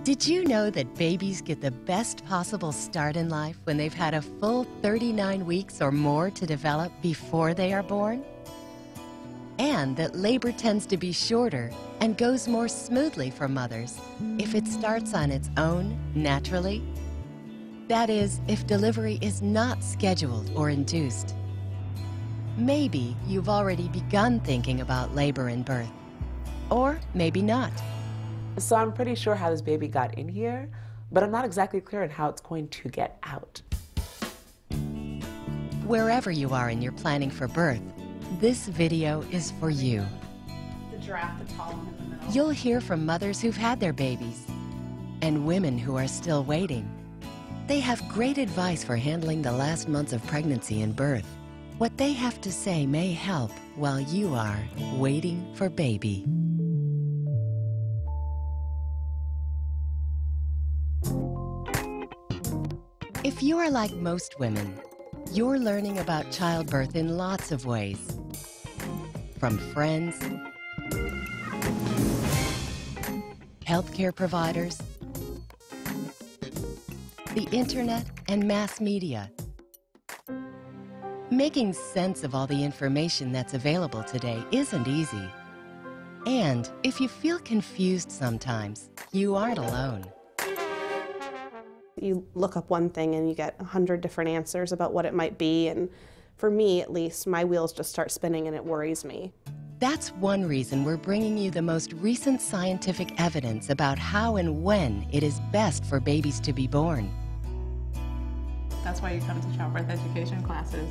Did you know that babies get the best possible start in life when they've had a full 39 weeks or more to develop before they are born? And that labor tends to be shorter and goes more smoothly for mothers if it starts on its own naturally? That is, if delivery is not scheduled or induced. Maybe you've already begun thinking about labor and birth, or maybe not. So I'm pretty sure how this baby got in here, but I'm not exactly clear on how it's going to get out. Wherever you are in your planning for birth, this video is for you. The giraffe, the tall one in the middle. You'll hear from mothers who've had their babies and women who are still waiting. They have great advice for handling the last months of pregnancy and birth. What they have to say may help while you are waiting for baby. If you are like most women, you're learning about childbirth in lots of ways. From friends, healthcare providers, the internet, and mass media. Making sense of all the information that's available today isn't easy. And if you feel confused sometimes, you aren't alone. You look up one thing and you get 100 different answers about what it might be, and for me at least, my wheels just start spinning and it worries me. That's one reason we're bringing you the most recent scientific evidence about how and when it is best for babies to be born. That's why you come to childbirth education classes.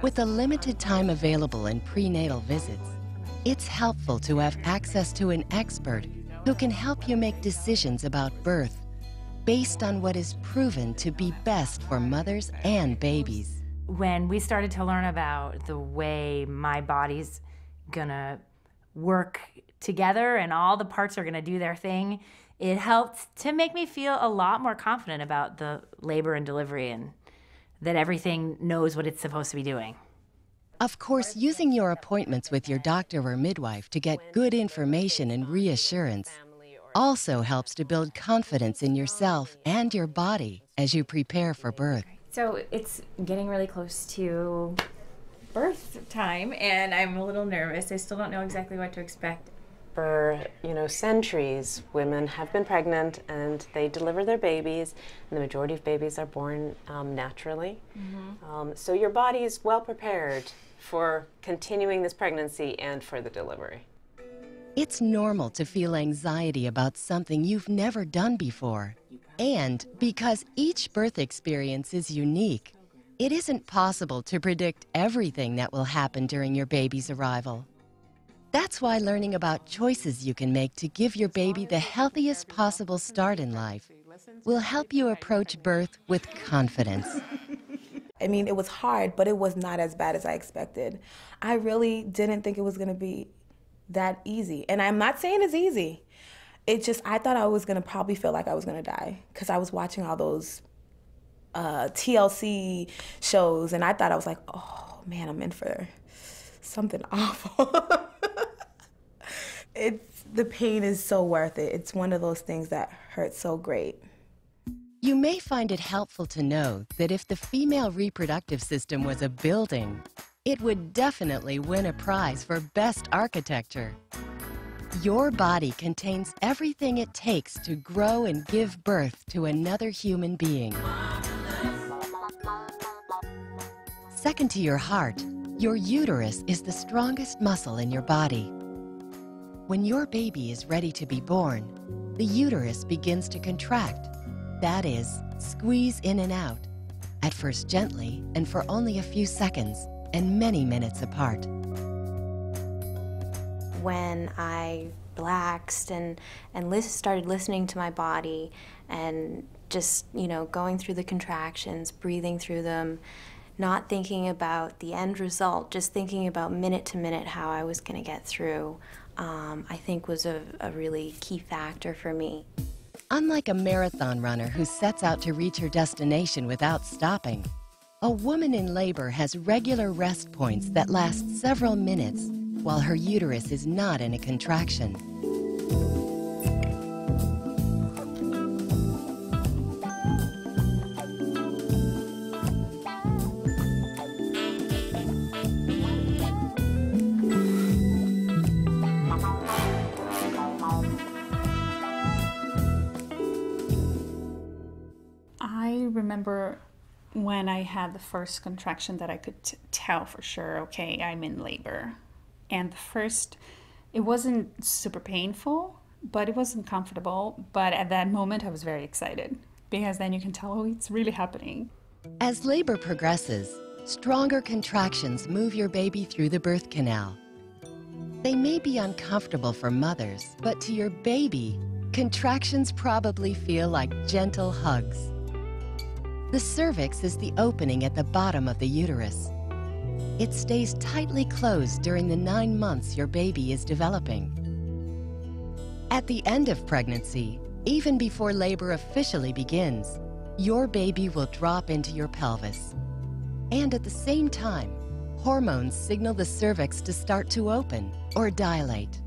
With the limited time available in prenatal visits, it's helpful to have access to an expert who can help you make decisions about birth based on what is proven to be best for mothers and babies. When we started to learn about the way my body's gonna work together and all the parts are gonna do their thing, it helped to make me feel a lot more confident about the labor and delivery and that everything knows what it's supposed to be doing. Of course, using your appointments with your doctor or midwife to get good information and reassurance also helps to build confidence in yourself and your body as you prepare for birth. So it's getting really close to birth time, and I'm a little nervous. I still don't know exactly what to expect. For, centuries, women have been pregnant and they deliver their babies, and the majority of babies are born naturally. So your body is well prepared for continuing this pregnancy and for the delivery. It's normal to feel anxiety about something you've never done before. And because each birth experience is unique, it isn't possible to predict everything that will happen during your baby's arrival. That's why learning about choices you can make to give your baby the healthiest possible start in life will help you approach birth with confidence. I mean, it was hard, but it was not as bad as I expected. I really didn't think it was going to be that easy. And I'm not saying it's easy. It's just, I thought I was going to probably feel like I was going to die because I was watching all those TLC shows, and I thought I was like, oh man, I'm in for something awful. The pain is so worth it. It's one of those things that hurts so great. You may find it helpful to know that if the female reproductive system was a building, it would definitely win a prize for best architecture. Your body contains everything it takes to grow and give birth to another human being. Second to your heart, your uterus is the strongest muscle in your body. When your baby is ready to be born, the uterus begins to contract. That is, squeeze in and out, at first gently and for only a few seconds and many minutes apart. When I relaxed and started listening to my body and just, going through the contractions, breathing through them, not thinking about the end result, just thinking about minute to minute how I was going to get through, I think was a really key factor for me. Unlike a marathon runner who sets out to reach her destination without stopping, a woman in labor has regular rest points that last several minutes while her uterus is not in a contraction. remember when I had the first contraction that I could tell for sure, okay, I'm in labor. And the first, it wasn't super painful, but it wasn't comfortable. But at that moment, I was very excited because then you can tell, oh, it's really happening. As labor progresses, stronger contractions move your baby through the birth canal. They may be uncomfortable for mothers, but to your baby, contractions probably feel like gentle hugs. The cervix is the opening at the bottom of the uterus. It stays tightly closed during the 9 months your baby is developing. At the end of pregnancy, even before labor officially begins, your baby will drop into your pelvis. And at the same time, hormones signal the cervix to start to open or dilate.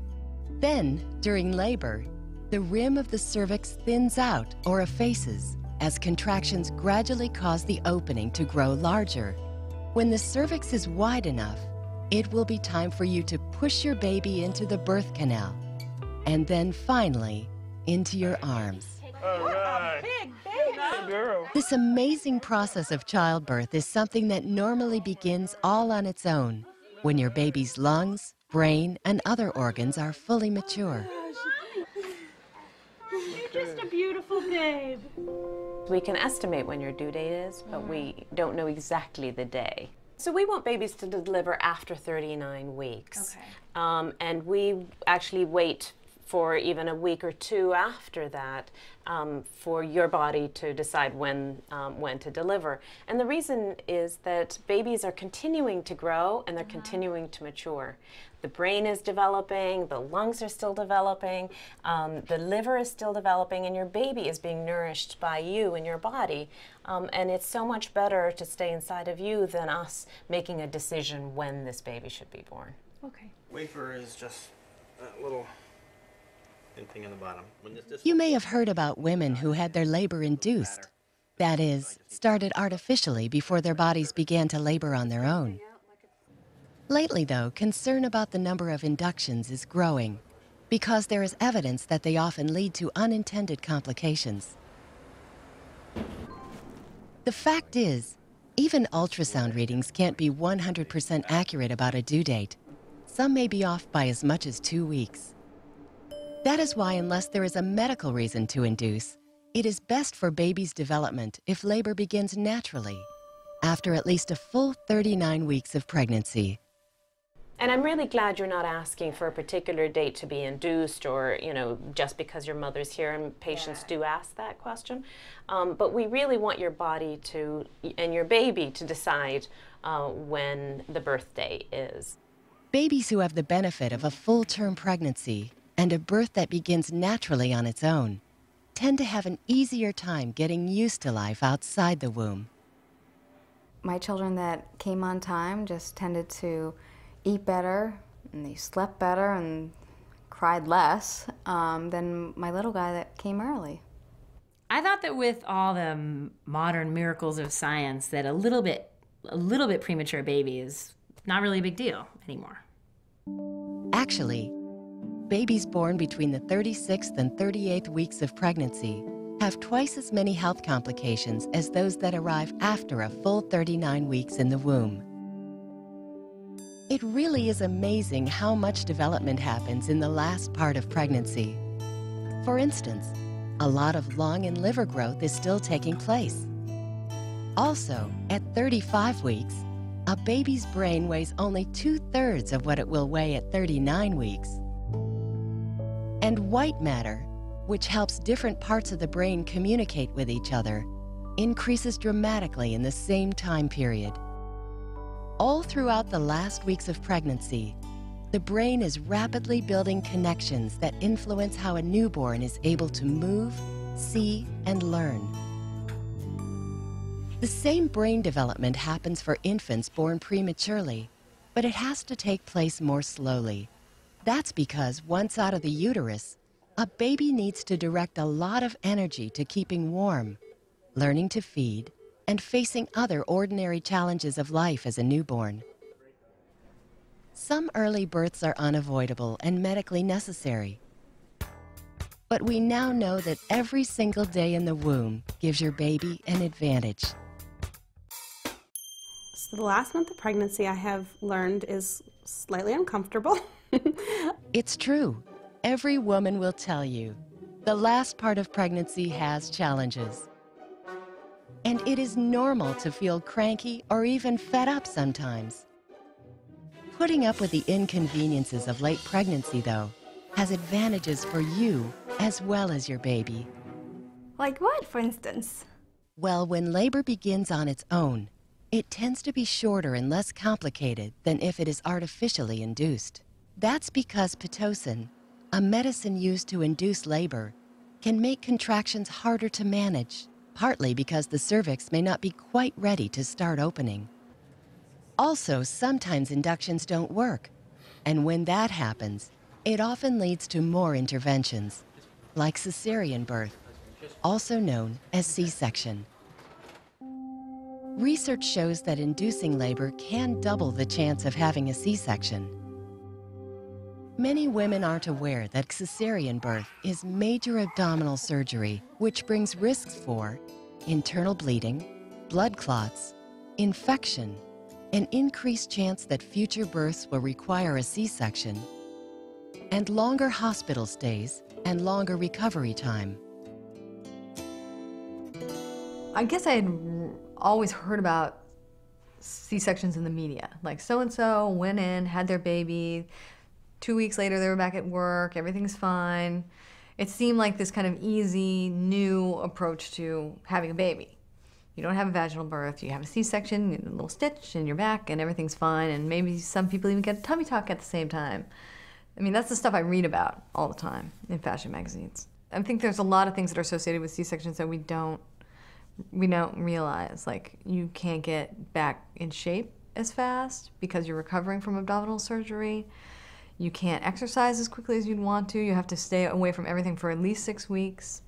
Then, during labor, the rim of the cervix thins out or effaces as contractions gradually cause the opening to grow larger. When the cervix is wide enough, it will be time for you to push your baby into the birth canal, and then finally, into your arms. All right. Big baby. Girl. This amazing process of childbirth is something that normally begins all on its own when your baby's lungs, brain, and other organs are fully mature. You're just a beautiful babe. We can estimate when your due date is, but we don't know exactly the day. So we want babies to deliver after 39 weeks. Okay. And we actually wait for even a week or two after that for your body to decide when to deliver. And the reason is that babies are continuing to grow and they're continuing to mature. The brain is developing, the lungs are still developing, the liver is still developing, and your baby is being nourished by you and your body. And it's so much better to stay inside of you than us making a decision when this baby should be born. Okay. Wafer is just that little thing in the bottom. You may have heard about women who had their labor induced. That is, started artificially before their bodies began to labor on their own. Lately, though, concern about the number of inductions is growing because there is evidence that they often lead to unintended complications. The fact is, even ultrasound readings can't be 100% accurate about a due date. Some may be off by as much as 2 weeks. That is why, unless there is a medical reason to induce, it is best for baby's development if labor begins naturally, after at least a full 39 weeks of pregnancy. And I'm really glad you're not asking for a particular date to be induced or, you know, just because your mother's here, and patients do ask that question. But we really want your body to, and your baby to decide when the birthday is. Babies who have the benefit of a full-term pregnancy and a birth that begins naturally on its own tend to have an easier time getting used to life outside the womb. My children that came on time just tended to eat better, and they slept better and cried less than my little guy that came early. I thought that with all the modern miracles of science that a little bit premature baby is not really a big deal anymore. Actually, babies born between the 36th and 38th weeks of pregnancy have twice as many health complications as those that arrive after a full 39 weeks in the womb. It really is amazing how much development happens in the last part of pregnancy. For instance, a lot of lung and liver growth is still taking place. Also, at 35 weeks, a baby's brain weighs only 2/3 of what it will weigh at 39 weeks. And white matter, which helps different parts of the brain communicate with each other, increases dramatically in the same time period. All throughout the last weeks of pregnancy, the brain is rapidly building connections that influence how a newborn is able to move, see, and learn. The same brain development happens for infants born prematurely, but it has to take place more slowly. That's because once out of the uterus, a baby needs to direct a lot of energy to keeping warm, learning to feed, and facing other ordinary challenges of life as a newborn. Some early births are unavoidable and medically necessary. But we now know that every single day in the womb gives your baby an advantage. So the last month of pregnancy, I have learned, is slightly uncomfortable. It's true. Every woman will tell you the last part of pregnancy has challenges. And it is normal to feel cranky or even fed up sometimes. Putting up with the inconveniences of late pregnancy, though, has advantages for you as well as your baby. Like what, for instance? Well, when labor begins on its own, it tends to be shorter and less complicated than if it is artificially induced. That's because Pitocin, a medicine used to induce labor, can make contractions harder to manage, partly because the cervix may not be quite ready to start opening. Also, sometimes inductions don't work, and when that happens, it often leads to more interventions, like cesarean birth, also known as C-section. Research shows that inducing labor can double the chance of having a C-section. Many women aren't aware that cesarean birth is major abdominal surgery, which brings risks for internal bleeding, blood clots, infection, an increased chance that future births will require a C-section, and longer hospital stays and longer recovery time. I guess I had always heard about C-sections in the media. Like so-and-so went in, had their baby, 2 weeks later they were back at work, everything's fine. It seemed like this kind of easy, new approach to having a baby. You don't have a vaginal birth, you have a C-section, you get a little stitch in your back and everything's fine, and maybe some people even get a tummy tuck at the same time. I mean, that's the stuff I read about all the time in fashion magazines. I think there's a lot of things that are associated with C-sections that we don't realize. Like, you can't get back in shape as fast because you're recovering from abdominal surgery. You can't exercise as quickly as you'd want to. You have to stay away from everything for at least 6 weeks.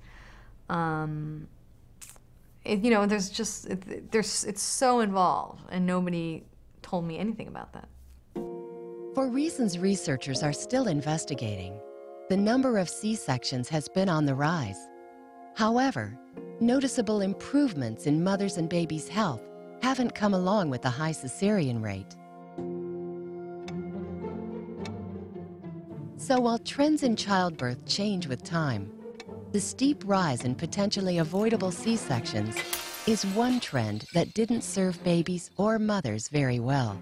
It's so involved, and nobody told me anything about that. For reasons researchers are still investigating, the number of C-sections has been on the rise. However, noticeable improvements in mothers' and babies' health haven't come along with the high cesarean rate. So while trends in childbirth change with time, the steep rise in potentially avoidable C-sections is one trend that didn't serve babies or mothers very well.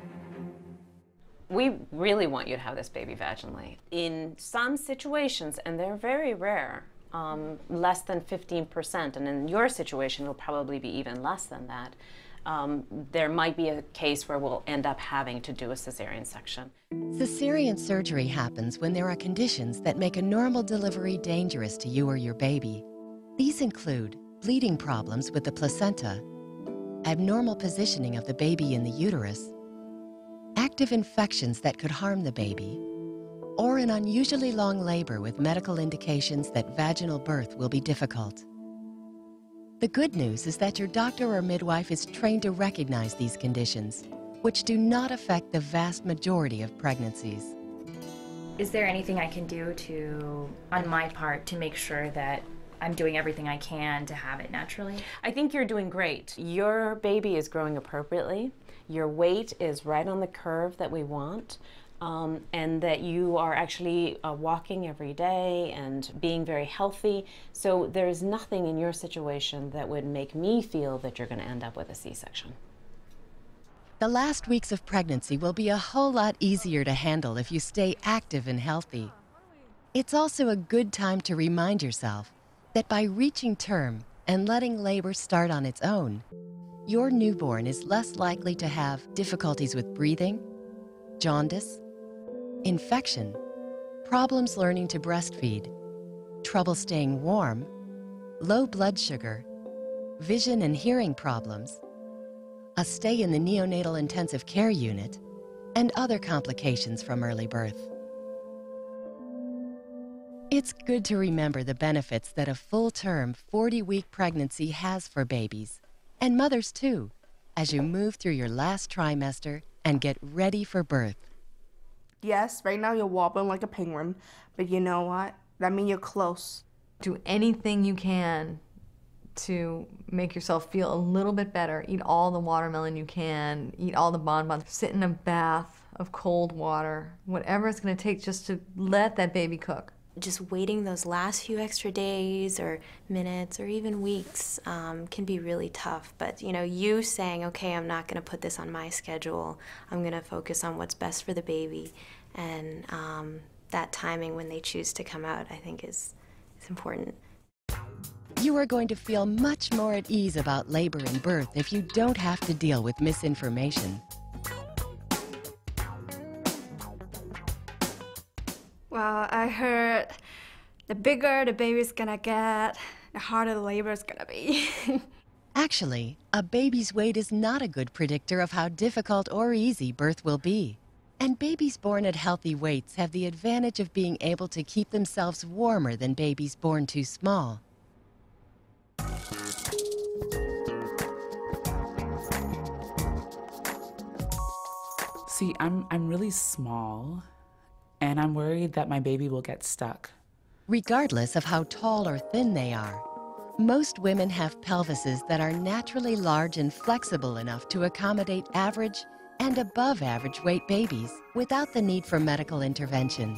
We really want you to have this baby vaginally. In some situations, and they're very rare, less than 15%, and in your situation, it'll probably be even less than that. There might be a case where we'll end up having to do a cesarean section. Cesarean surgery happens when there are conditions that make a normal delivery dangerous to you or your baby. These include bleeding problems with the placenta, abnormal positioning of the baby in the uterus, active infections that could harm the baby, or an unusually long labor with medical indications that vaginal birth will be difficult. The good news is that your doctor or midwife is trained to recognize these conditions, which do not affect the vast majority of pregnancies. Is there anything I can do on my part, to make sure that I'm doing everything I can to have it naturally? I think you're doing great. Your baby is growing appropriately. Your weight is right on the curve that we want. And that you are actually walking every day and being very healthy. So there's nothing in your situation that would make me feel that you're going to end up with a C-section. The last weeks of pregnancy will be a whole lot easier to handle if you stay active and healthy. It's also a good time to remind yourself that by reaching term and letting labor start on its own, your newborn is less likely to have difficulties with breathing, jaundice, infection, problems learning to breastfeed, trouble staying warm, low blood sugar, vision and hearing problems, a stay in the neonatal intensive care unit, and other complications from early birth. It's good to remember the benefits that a full-term 40-week pregnancy has for babies, and mothers too, as you move through your last trimester and get ready for birth. Yes, right now you're wobbling like a penguin, but you know what? That means you're close. Do anything you can to make yourself feel a little bit better. Eat all the watermelon you can, eat all the bonbons, sit in a bath of cold water, whatever it's going to take just to let that baby cook. Just waiting those last few extra days or minutes or even weeks can be really tough. But you saying, okay, I'm not going to put this on my schedule. I'm going to focus on what's best for the baby. And that timing when they choose to come out, I think is important. You are going to feel much more at ease about labor and birth if you don't have to deal with misinformation. Well, I heard the bigger the baby's gonna get, the harder the labor is gonna be. Actually, a baby's weight is not a good predictor of how difficult or easy birth will be. And babies born at healthy weights have the advantage of being able to keep themselves warmer than babies born too small. See, I'm really small, and I'm worried that my baby will get stuck. Regardless of how tall or thin they are, most women have pelvises that are naturally large and flexible enough to accommodate average and above average weight babies without the need for medical intervention.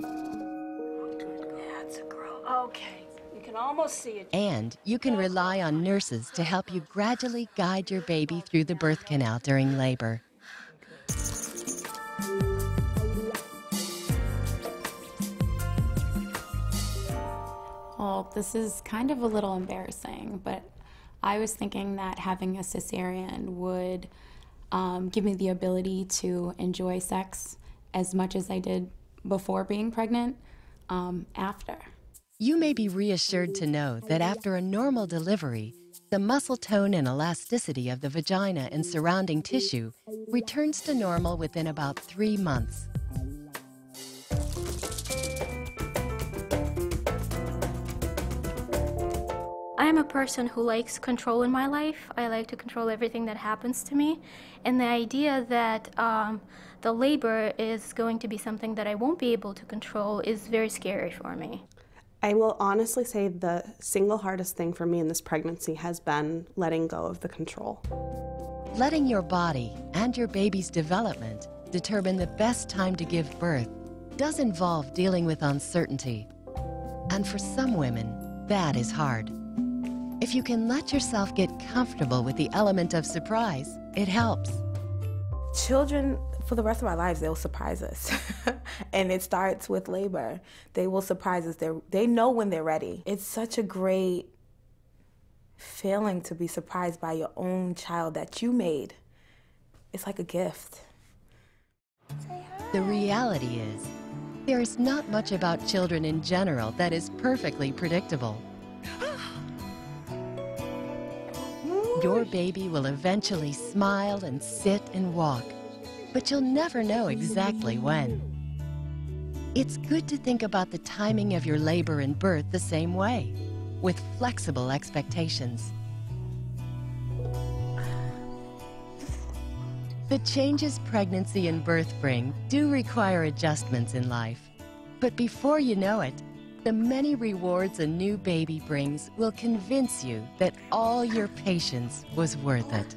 That's a girl. Okay, you can almost see it. And you can rely on nurses to help you gradually guide your baby through the birth canal during labor. Well, this is kind of a little embarrassing, but I was thinking that having a cesarean would give me the ability to enjoy sex as much as I did before being pregnant, after. You may be reassured to know that after a normal delivery, the muscle tone and elasticity of the vagina and surrounding tissue returns to normal within about 3 months. I'm a person who likes control in my life. I like to control everything that happens to me. And the idea that the labor is going to be something that I won't be able to control is very scary for me. I will honestly say the single hardest thing for me in this pregnancy has been letting go of the control. Letting your body and your baby's development determine the best time to give birth does involve dealing with uncertainty. And for some women, that is hard. If you can let yourself get comfortable with the element of surprise, it helps. Children, for the rest of our lives, they'll surprise us. And it starts with labor. They will surprise us. They know when they're ready. It's such a great feeling to be surprised by your own child that you made. It's like a gift. The reality is, there is not much about children in general that is perfectly predictable. Your baby will eventually smile and sit and walk, but you'll never know exactly when. It's good to think about the timing of your labor and birth the same way, with flexible expectations. The changes pregnancy and birth bring do require adjustments in life, but before you know it, the many rewards a new baby brings will convince you that all your patience was worth it.